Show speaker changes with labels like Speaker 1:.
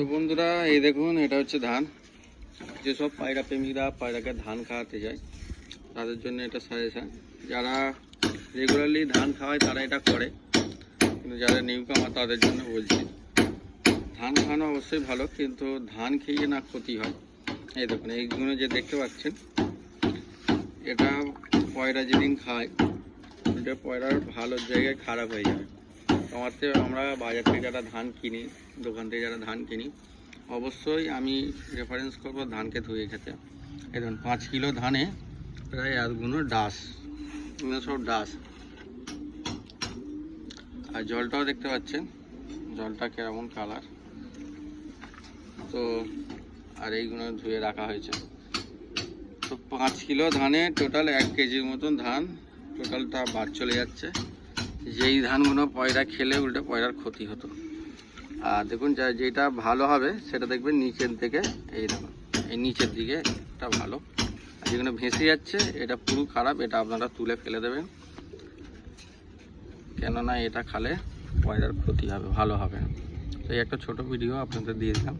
Speaker 1: তো বন্ধুরা এই দেখুন, এটা হচ্ছে ধান। যেসব পায়রা প্রেমিকরা পায়রাকে ধান খাওয়াতে যায় তাদের জন্য এটা সাজেশন। যারা রেগুলারলি ধান খাওয়ায় তারা এটা করে, কিন্তু যারা নিউ কামার তাদের জন্য বলছি, ধান খাওয়ানো অবশ্যই ভালো, কিন্তু ধান খেয়ে না ক্ষতি হয়। এই দেখুন, এইগুলো যে দেখতে পাচ্ছেন, এটা পয়রা যেদিন খায় এটা পয়রার ভালো জায়গায় খারাপ হয়ে যাবে। আমরা বাজার থেকে যারা ধান কিনি, দোকান থেকে যারা ধান কিনি, অবশ্যই আমি রেফারেন্স করবো ধানকে ধুয়ে খেতে। এই ধরুন 5 কিলো ধানে প্রায় এতগুলো ডাস, এগুলো সব ডাস। আর জলটাও দেখতে পাচ্ছেন, জলটা কেমন কালার। তো আর এইগুলো ধুয়ে রাখা হয়েছে। তো 5 কিলো ধানে টোটাল 1 কেজির মতন ধান টোটালটা বাদ চলে যাচ্ছে। যেই ধানগুলো পয়রা খেলে উল্টে পয়রার ক্ষতি হতো। আর দেখুন, যেটা ভালো হবে সেটা দেখবেন নিচের থেকে, এই দেখুন এই নিচের দিকে এটা ভালো। আর যেগুলো ভেসে যাচ্ছে এটা পুরো খারাপ, এটা আপনারা তুলে ফেলে দেবেন, কেননা এটা খালে পয়রার ক্ষতি হবে, ভালো হবে না। তো এই একটা ছোট ভিডিও আপনাদের দিয়ে দিলাম।